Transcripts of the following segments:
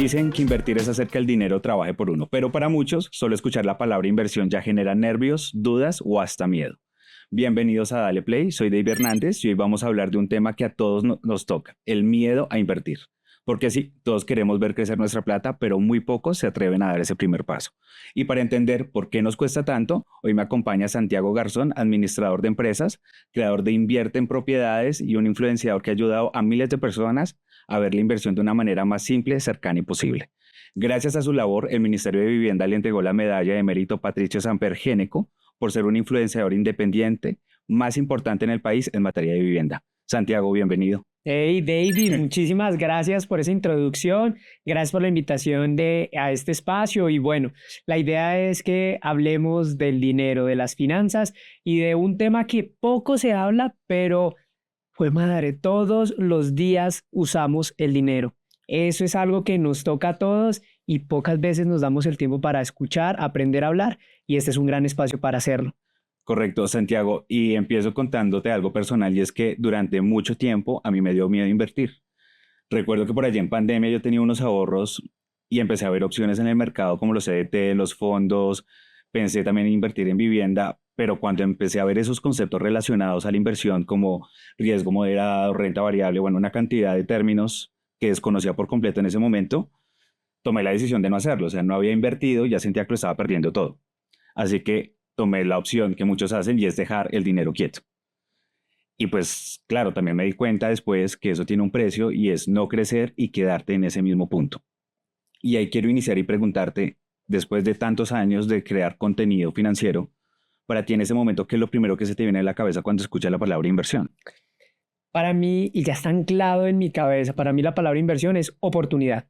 Dicen que invertir es hacer que el dinero trabaje por uno, pero para muchos solo escuchar la palabra inversión ya genera nervios, dudas o hasta miedo. Bienvenidos a Dale Play, soy Dave Hernández y hoy vamos a hablar de un tema que a todos nos toca, el miedo a invertir. Porque sí, todos queremos ver crecer nuestra plata, pero muy pocos se atreven a dar ese primer paso. Y para entender por qué nos cuesta tanto, hoy me acompaña Santiago Garzón, administrador de empresas, creador de Invierte en Propiedades y un influenciador que ha ayudado a miles de personas a ver la inversión de una manera más simple, cercana y posible. Gracias a su labor, el Ministerio de Vivienda le entregó la medalla de mérito Patricio Samper Géneco por ser un influenciador independiente más importante en el país en materia de vivienda. Santiago, bienvenido. Hey David, muchísimas gracias por esa introducción, gracias por la invitación a este espacio y bueno, la idea es que hablemos del dinero, de las finanzas y de un tema que poco se habla, pero pues madre, todos los días usamos el dinero. Eso es algo que nos toca a todos y pocas veces nos damos el tiempo para escuchar, aprender a hablar y este es un gran espacio para hacerlo. Correcto, Santiago, y empiezo contándote algo personal y es que durante mucho tiempo a mí me dio miedo invertir. Recuerdo que por allá en pandemia yo tenía unos ahorros y empecé a ver opciones en el mercado como los CDT, los fondos, pensé también en invertir en vivienda, pero cuando empecé a ver esos conceptos relacionados a la inversión como riesgo moderado, renta variable, bueno, una cantidad de términos que desconocía por completo en ese momento, tomé la decisión de no hacerlo, o sea, no había invertido, ya sentía que lo estaba perdiendo todo. Así que tomé la opción que muchos hacen y es dejar el dinero quieto. Y pues claro, también me di cuenta después que eso tiene un precio y es no crecer y quedarte en ese mismo punto. Y ahí quiero iniciar y preguntarte, después de tantos años de crear contenido financiero, para ti en ese momento, ¿qué es lo primero que se te viene a la cabeza cuando escuchas la palabra inversión? Para mí, y ya está anclado en mi cabeza, para mí la palabra inversión es oportunidad.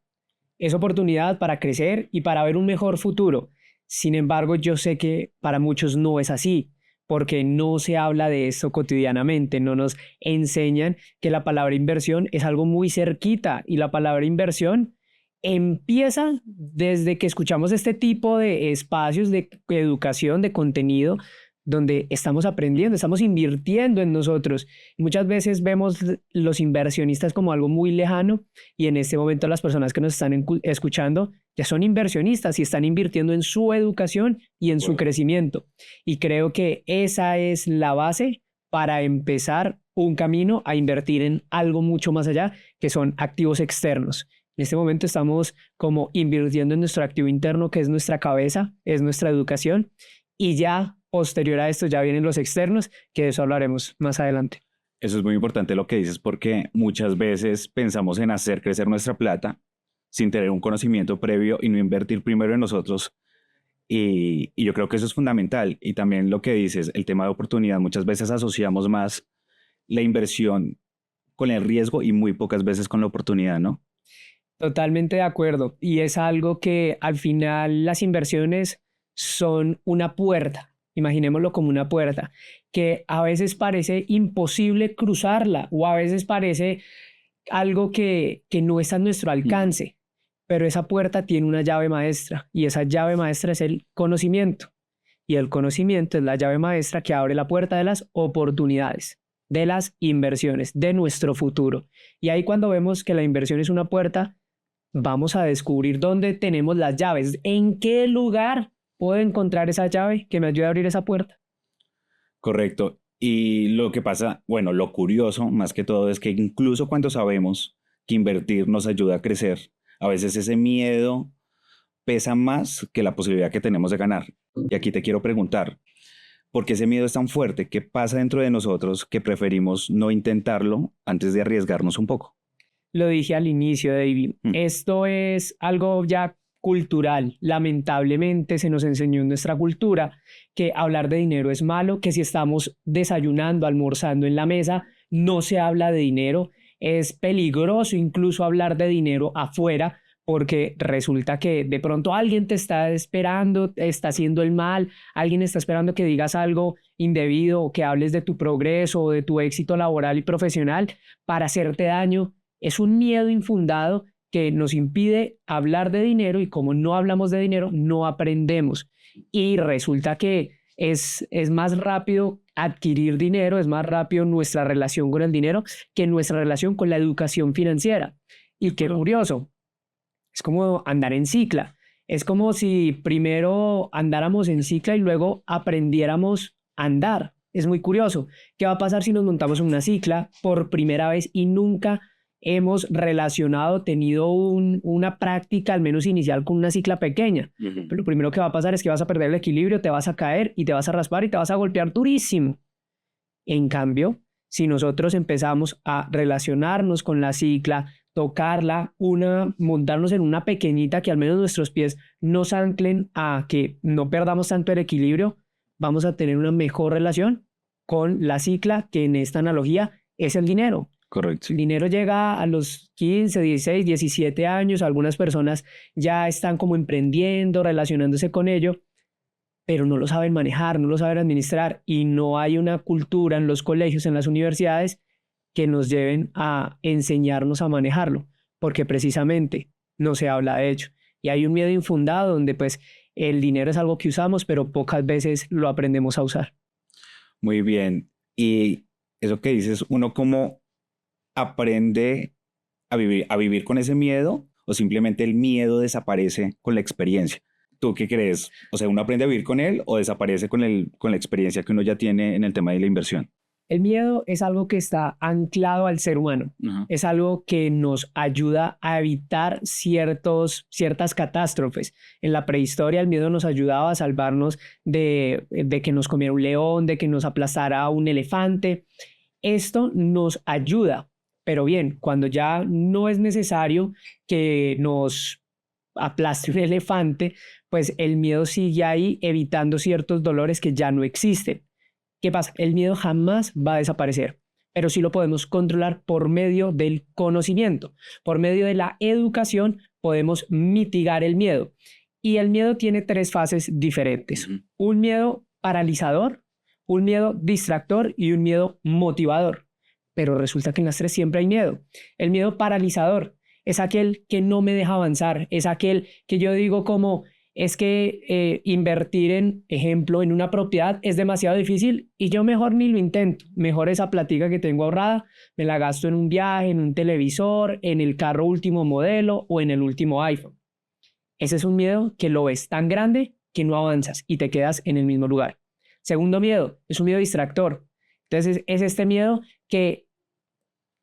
Es oportunidad para crecer y para ver un mejor futuro. Sin embargo, yo sé que para muchos no es así, porque no se habla de esto cotidianamente, no nos enseñan que la palabra inversión es algo muy cerquita y la palabra inversión empieza desde que escuchamos este tipo de espacios de educación, de contenido, donde estamos aprendiendo, estamos invirtiendo en nosotros. Muchas veces vemos los inversionistas como algo muy lejano y en este momento las personas que nos están escuchando ya son inversionistas y están invirtiendo en su educación y en su crecimiento. Y creo que esa es la base para empezar un camino a invertir en algo mucho más allá, que son activos externos. En este momento estamos como invirtiendo en nuestro activo interno, que es nuestra cabeza, es nuestra educación, y ya posterior a esto ya vienen los externos, que de eso hablaremos más adelante. Eso es muy importante lo que dices porque muchas veces pensamos en hacer crecer nuestra plata sin tener un conocimiento previo y no invertir primero en nosotros. Y yo creo que eso es fundamental. Y también lo que dices, el tema de oportunidad, muchas veces asociamos más la inversión con el riesgo y muy pocas veces con la oportunidad, ¿no? Totalmente de acuerdo. Y es algo que al final las inversiones son una puerta. Imaginémoslo como una puerta que a veces parece imposible cruzarla o a veces parece algo que no está a nuestro alcance, pero esa puerta tiene una llave maestra y esa llave maestra es el conocimiento y el conocimiento es la llave maestra que abre la puerta de las oportunidades, de las inversiones, de nuestro futuro. Y ahí cuando vemos que la inversión es una puerta, vamos a descubrir dónde tenemos las llaves, en qué lugar puedo encontrar esa llave que me ayude a abrir esa puerta. Correcto. Y lo que pasa, bueno, lo curioso más que todo es que incluso cuando sabemos que invertir nos ayuda a crecer, a veces ese miedo pesa más que la posibilidad que tenemos de ganar. Y aquí te quiero preguntar, ¿por qué ese miedo es tan fuerte? ¿Qué pasa dentro de nosotros que preferimos no intentarlo antes de arriesgarnos un poco? Lo dije al inicio, David, Mm. esto es algo ya cultural. Lamentablemente se nos enseñó en nuestra cultura que hablar de dinero es malo, que si estamos desayunando, almorzando en la mesa, no se habla de dinero. Es peligroso incluso hablar de dinero afuera porque resulta que de pronto alguien te está esperando, te está haciendo el mal, alguien está esperando que digas algo indebido o que hables de tu progreso o de tu éxito laboral y profesional para hacerte daño. Es un miedo infundado que nos impide hablar de dinero y como no hablamos de dinero, no aprendemos. Y resulta que es más rápido adquirir dinero, es más rápido nuestra relación con el dinero que nuestra relación con la educación financiera. Y qué curioso, Es como andar en cicla. Es como si primero andáramos en cicla y luego aprendiéramos a andar. Es muy curioso. ¿Qué va a pasar si nos montamos en una cicla por primera vez y nunca hemos relacionado, tenido una práctica, al menos inicial, con una cicla pequeña? Ujú. Pero lo primero que va a pasar es que vas a perder el equilibrio, te vas a caer y te vas a raspar y te vas a golpear durísimo. En cambio, si nosotros empezamos a relacionarnos con la cicla, tocarla, montarnos en una pequeñita que al menos nuestros pies nos anclen a que no perdamos tanto el equilibrio, vamos a tener una mejor relación con la cicla, que en esta analogía es el dinero. Correcto. El dinero llega a los 15, 16, 17 años, algunas personas ya están como emprendiendo, relacionándose con ello, pero no lo saben manejar, no lo saben administrar y no hay una cultura en los colegios, en las universidades que nos lleven a enseñarnos a manejarlo, porque precisamente no se habla de ello. Y hay un miedo infundado donde pues el dinero es algo que usamos, pero pocas veces lo aprendemos a usar. Muy bien. Y eso que dices, uno cómo aprende a vivir con ese miedo o simplemente el miedo desaparece con la experiencia. ¿Tú qué crees? O sea, ¿uno aprende a vivir con él o desaparece con la experiencia que uno ya tiene en el tema de la inversión? El miedo es algo que está anclado al ser humano. Ajá. Es algo que nos ayuda a evitar ciertas catástrofes. En la prehistoria el miedo nos ayudaba a salvarnos de que nos comiera un león, de que nos aplastara un elefante. Esto nos ayuda, pero bien, cuando ya no es necesario que nos aplaste un elefante, pues el miedo sigue ahí evitando ciertos dolores que ya no existen. ¿Qué pasa? El miedo jamás va a desaparecer, pero sí lo podemos controlar por medio del conocimiento. Por medio de la educación podemos mitigar el miedo. Y el miedo tiene tres fases diferentes. Ujú. Un miedo paralizador, un miedo distractor y un miedo motivador. Pero resulta que en las tres siempre hay miedo. El miedo paralizador es aquel que no me deja avanzar, es aquel que yo digo como es que invertir ejemplo, en una propiedad es demasiado difícil y yo mejor ni lo intento. Mejor esa platica que tengo ahorrada, me la gasto en un viaje, en un televisor, en el carro último modelo o en el último iPhone. Ese es un miedo que lo ves tan grande que no avanzas y te quedas en el mismo lugar. Segundo miedo, es un miedo distractor. Entonces es este miedo que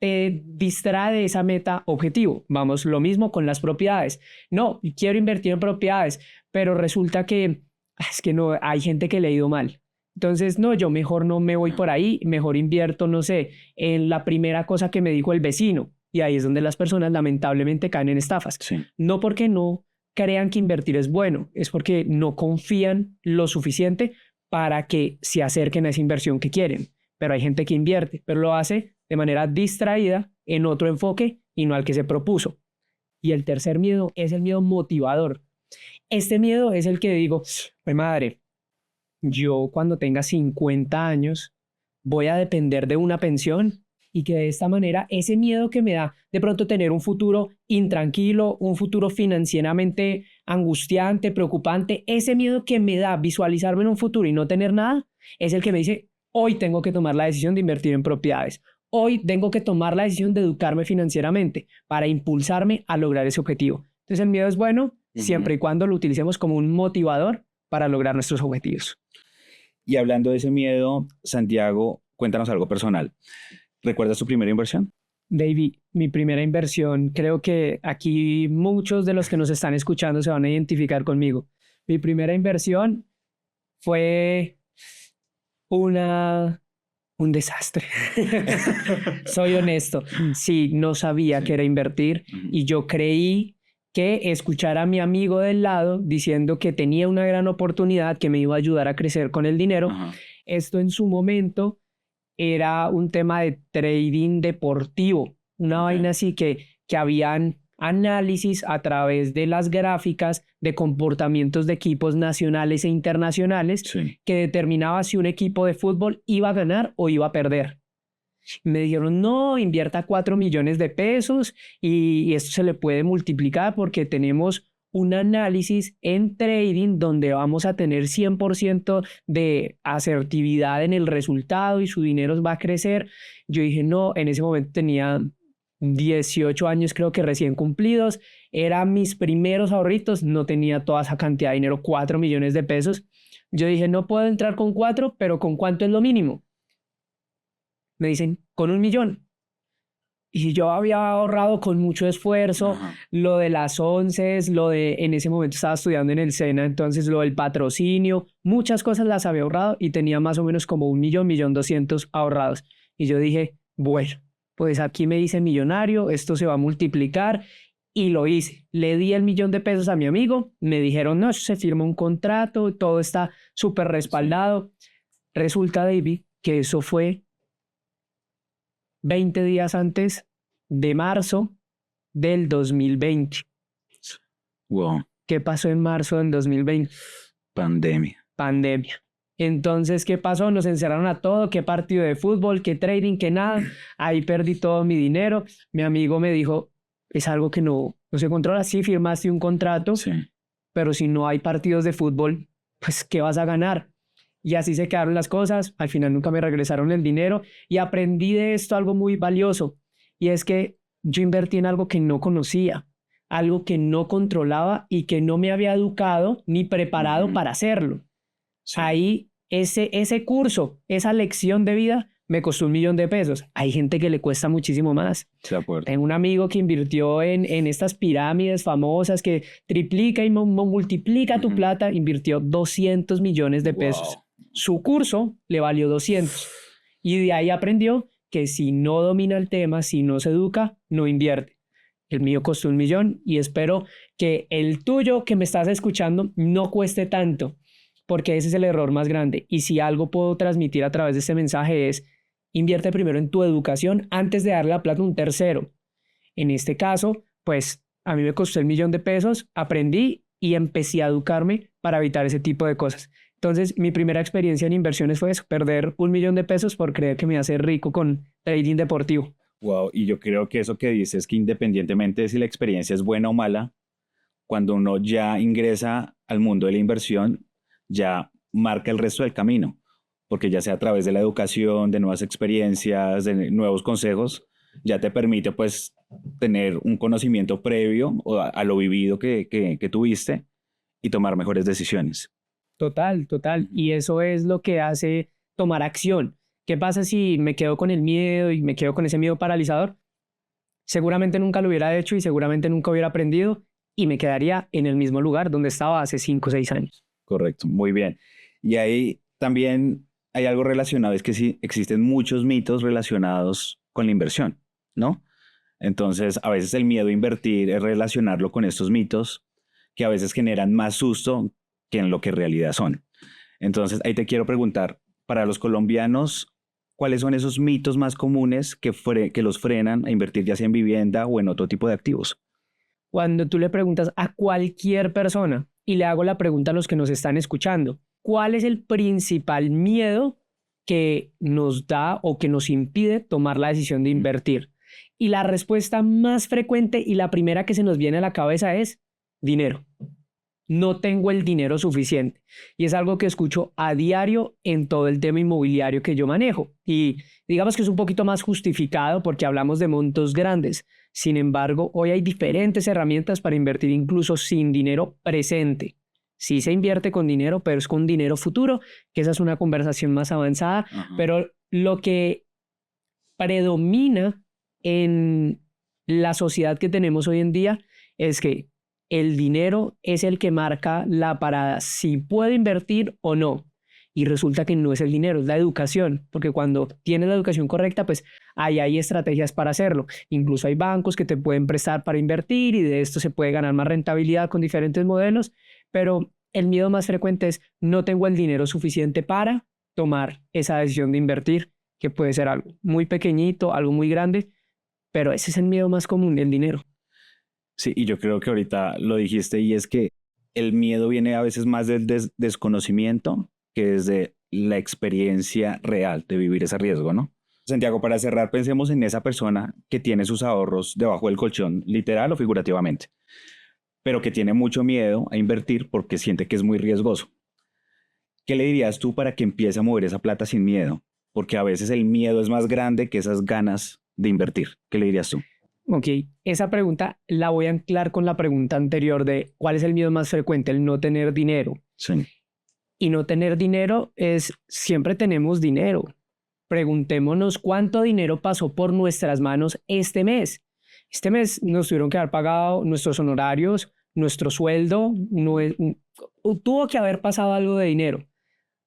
te distrae de esa meta objetivo. Vamos, lo mismo con las propiedades. No, quiero invertir en propiedades, pero resulta que es que no, hay gente que le ha ido mal. Entonces, no, yo mejor no me voy por ahí, mejor invierto, no sé, en la primera cosa que me dijo el vecino. Y ahí es donde las personas lamentablemente caen en estafas. Sí. No porque no crean que invertir es bueno, es porque no confían lo suficiente para que se acerquen a esa inversión que quieren. Pero hay gente que invierte, pero lo hace de manera distraída, en otro enfoque y no al que se propuso. Y el tercer miedo es el miedo motivador. Este miedo es el que digo, pues madre, yo cuando tenga 50 años voy a depender de una pensión y que de esta manera ese miedo que me da de pronto tener un futuro intranquilo, un futuro financieramente angustiante, preocupante, ese miedo que me da visualizarme en un futuro y no tener nada, es el que me dice, hoy tengo que tomar la decisión de invertir en propiedades. Hoy tengo que tomar la decisión de educarme financieramente para impulsarme a lograr ese objetivo. Entonces el miedo es bueno siempre y cuando lo utilicemos como un motivador para lograr nuestros objetivos. Y hablando de ese miedo, Santiago, cuéntanos algo personal. ¿Recuerdas tu primera inversión? David, mi primera inversión, creo que aquí muchos de los que nos están escuchando se van a identificar conmigo. Mi primera inversión fue un desastre. Soy honesto. Sí, no sabía qué era invertir y yo creí que escuchar a mi amigo del lado diciendo que tenía una gran oportunidad que me iba a ayudar a crecer con el dinero. Ajá. Esto en su momento era un tema de trading deportivo, una vaina así que habían análisis a través de las gráficas de comportamientos de equipos nacionales e internacionales Sí. que determinaba si un equipo de fútbol iba a ganar o iba a perder. Me dijeron, no, invierta 4 millones de pesos y esto se le puede multiplicar porque tenemos un análisis en trading donde vamos a tener 100% de asertividad en el resultado y su dinero va a crecer. Yo dije, no, en ese momento tenía 18 años creo que recién cumplidos, eran mis primeros ahorritos, no tenía toda esa cantidad de dinero, 4 millones de pesos. Yo dije, no puedo entrar con 4, pero ¿con cuánto es lo mínimo? Me dicen, con 1 millón. Y yo había ahorrado con mucho esfuerzo Ajá. lo de las onces, lo de, en ese momento estaba estudiando en el SENA, entonces lo del patrocinio, muchas cosas las había ahorrado y tenía más o menos como 1 millón, 1.200.000 ahorrados. Y yo dije, bueno, pues aquí me dice millonario, esto se va a multiplicar y lo hice. Le di el 1 millón de pesos a mi amigo, me dijeron, no, se firma un contrato, todo está súper respaldado. Resulta, David, que eso fue 20 días antes de marzo del 2020. Wow, ¿Qué pasó en marzo del 2020? pandemia. Pandemia. Entonces, ¿qué pasó? Nos encerraron a todo, qué partido de fútbol, qué trading, qué nada. Ahí perdí todo mi dinero. Mi amigo me dijo, es algo que no se controla. Sí, firmaste un contrato, Sí, pero si no hay partidos de fútbol, pues, ¿qué vas a ganar? Y así se quedaron las cosas. Al final nunca me regresaron el dinero y aprendí de esto algo muy valioso. Y es que yo invertí en algo que no conocía, algo que no controlaba y que no me había educado ni preparado ujú, para hacerlo. sí, Ahí ese curso, esa lección de vida me costó 1 millón de pesos. Hay gente que le cuesta muchísimo más. de acuerdo. Tengo un amigo que invirtió en estas pirámides famosas que triplica y multiplica tu Ujú. plata, invirtió 200 millones de pesos. Wow. Su curso le valió 200 y de ahí aprendió que si no domina el tema, si no se educa, no invierte. El mío costó 1 millón y espero que el tuyo que me estás escuchando no cueste tanto, porque ese es el error más grande. Y si algo puedo transmitir a través de este mensaje es, invierte primero en tu educación antes de darle la plata a un tercero. En este caso, pues a mí me costó 1 millón de pesos, aprendí y empecé a educarme para evitar ese tipo de cosas. Entonces, mi primera experiencia en inversiones fue eso, perder 1 millón de pesos por creer que me iba a hacer rico con trading deportivo. Wow, y yo creo que eso que dices, que independientemente de si la experiencia es buena o mala, cuando uno ya ingresa al mundo de la inversión, ya marca el resto del camino, porque ya sea a través de la educación, de nuevas experiencias, de nuevos consejos, ya te permite pues tener un conocimiento previo a lo vivido que tuviste y tomar mejores decisiones. Total, total. Y eso es lo que hace tomar acción. ¿Qué pasa si me quedo con el miedo y me quedo con ese miedo paralizador? Seguramente nunca lo hubiera hecho y seguramente nunca hubiera aprendido y me quedaría en el mismo lugar donde estaba hace 5 o 6 años. Correcto, muy bien. Y ahí también hay algo relacionado, es que sí existen muchos mitos relacionados con la inversión, ¿no? Entonces, a veces el miedo a invertir es relacionarlo con estos mitos que a veces generan más susto que en lo que en realidad son. Entonces, ahí te quiero preguntar, para los colombianos, ¿cuáles son esos mitos más comunes que los frenan a invertir ya sea en vivienda o en otro tipo de activos? Cuando tú le preguntas a cualquier persona y le hago la pregunta a los que nos están escuchando, ¿cuál es el principal miedo que nos da o que nos impide tomar la decisión de invertir? Y la respuesta más frecuente y la primera que se nos viene a la cabeza es dinero. No tengo el dinero suficiente. Y es algo que escucho a diario en todo el tema inmobiliario que yo manejo. Y digamos que es un poquito más justificado porque hablamos de montos grandes. Sin embargo, hoy hay diferentes herramientas para invertir incluso sin dinero presente. Sí se invierte con dinero, pero es con dinero futuro, que esa es una conversación más avanzada. Ajá. Pero lo que predomina en la sociedad que tenemos hoy en día es que el dinero es el que marca la parada, si puedo invertir o no. Y resulta que no es el dinero, es la educación, porque cuando tienes la educación correcta, pues ahí hay estrategias para hacerlo. Incluso hay bancos que te pueden prestar para invertir y de esto se puede ganar más rentabilidad con diferentes modelos, pero el miedo más frecuente es no tengo el dinero suficiente para tomar esa decisión de invertir, que puede ser algo muy pequeñito, algo muy grande, pero ese es el miedo más común, el dinero. Sí, y yo creo que ahorita lo dijiste y es que el miedo viene a veces más del desconocimiento que desde la experiencia real de vivir ese riesgo, ¿no? Santiago, para cerrar, pensemos en esa persona que tiene sus ahorros debajo del colchón, literal o figurativamente, pero que tiene mucho miedo a invertir porque siente que es muy riesgoso. ¿Qué le dirías tú para que empiece a mover esa plata sin miedo? Porque a veces el miedo es más grande que esas ganas de invertir. ¿Qué le dirías tú? Ok, esa pregunta la voy a anclar con la pregunta anterior de ¿cuál es el miedo más frecuente? El no tener dinero. Sí. Y no tener dinero es, siempre tenemos dinero. Preguntémonos cuánto dinero pasó por nuestras manos este mes. Este mes nos tuvieron que haber pagado nuestros honorarios, nuestro sueldo, tuvo que haber pasado algo de dinero.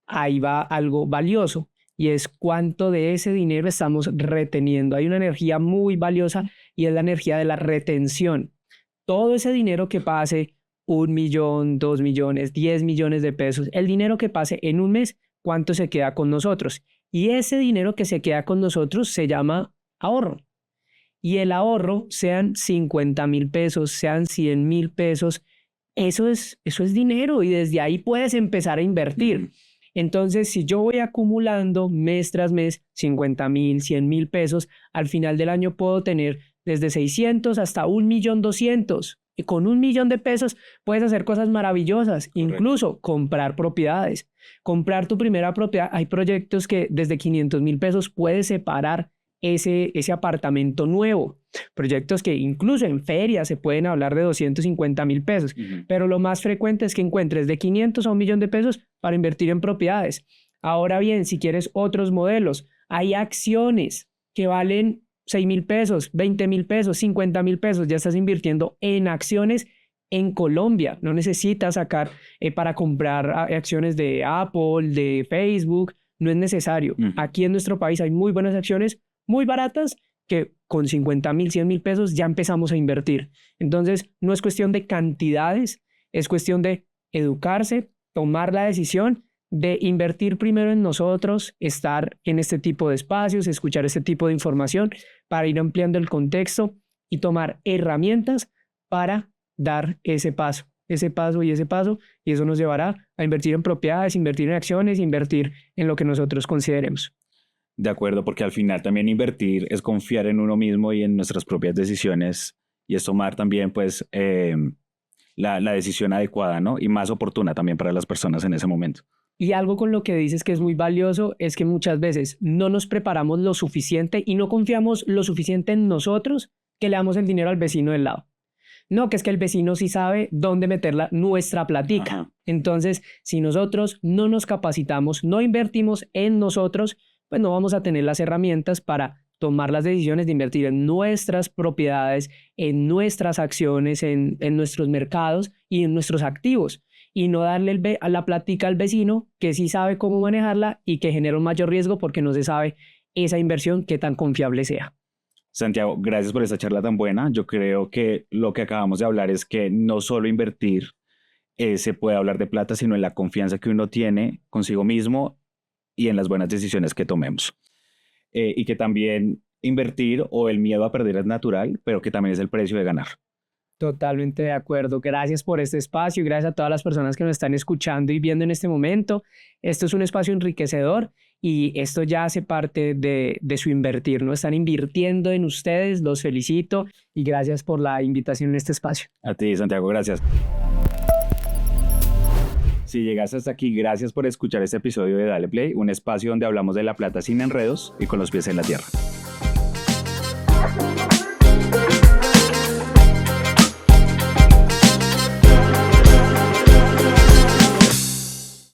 Ahí va algo valioso y es cuánto de ese dinero estamos reteniendo. Hay una energía muy valiosa y es la energía de la retención. Todo ese dinero que pase, 1 millón, 2 millones, 10 millones de pesos, el dinero que pase en un mes, ¿cuánto se queda con nosotros? Y ese dinero que se queda con nosotros se llama ahorro. Y el ahorro, sean 50,000 pesos, sean 100,000 pesos, eso es dinero y desde ahí puedes empezar a invertir. Entonces, si yo voy acumulando mes tras mes 50,000, 100,000 pesos, al final del año puedo tener desde 600 hasta 1,200,000. Y con 1 millón de pesos puedes hacer cosas maravillosas, incluso comprar propiedades. Comprar tu primera propiedad. Hay proyectos que desde 500,000 pesos puedes separar ese apartamento nuevo. Proyectos que incluso en ferias se pueden hablar de 250,000 pesos. Pero lo más frecuente es que encuentres de 500 a 1 millón de pesos para invertir en propiedades. Ahora bien, si quieres otros modelos, hay acciones que valen 6,000 pesos, 20,000 pesos, 50,000 pesos. Ya estás invirtiendo en acciones en Colombia. No necesitas sacar para comprar acciones de Apple, de Facebook. No es necesario. Aquí en nuestro país hay muy buenas acciones, muy baratas, que con 50,000, 100,000 pesos ya empezamos a invertir. Entonces, no es cuestión de cantidades, es cuestión de educarse, tomar la decisión de invertir primero en nosotros, estar en este tipo de espacios, escuchar este tipo de información para ir ampliando el contexto y tomar herramientas para dar ese paso, y eso nos llevará a invertir en propiedades, invertir en acciones, invertir en lo que nosotros consideremos. De acuerdo, porque al final también invertir es confiar en uno mismo y en nuestras propias decisiones y es tomar también pues la decisión adecuada, ¿no? Y más oportuna también para las personas en ese momento. Y algo con lo que dices que es muy valioso es que muchas veces no nos preparamos lo suficiente y no confiamos lo suficiente en nosotros que le damos el dinero al vecino del lado. No, que es que el vecino sí sabe dónde meter nuestra platica. Ajá. Entonces, si nosotros no nos capacitamos, no invertimos en nosotros, pues no vamos a tener las herramientas para tomar las decisiones de invertir en nuestras propiedades, en nuestras acciones, en nuestros mercados y en nuestros activos. Y no darle a la plática al vecino que sí sabe cómo manejarla y que genera un mayor riesgo porque no se sabe esa inversión qué tan confiable sea. Santiago, gracias por esta charla tan buena. Yo creo que lo que acabamos de hablar es que no solo invertir se puede hablar de plata, sino en la confianza que uno tiene consigo mismo y en las buenas decisiones que tomemos. Y que también invertir o el miedo a perder es natural, pero que también es el precio de ganar. Totalmente de acuerdo. Gracias por este espacio y gracias a todas las personas que nos están escuchando y viendo en este momento. Esto es un espacio enriquecedor y esto ya hace parte de su invertir, ¿no? Están invirtiendo en ustedes, los felicito y gracias por la invitación en este espacio. A ti, Santiago, gracias. Si llegaste hasta aquí, gracias por escuchar este episodio de Dale Play, un espacio donde hablamos de la plata sin enredos y con los pies en la tierra.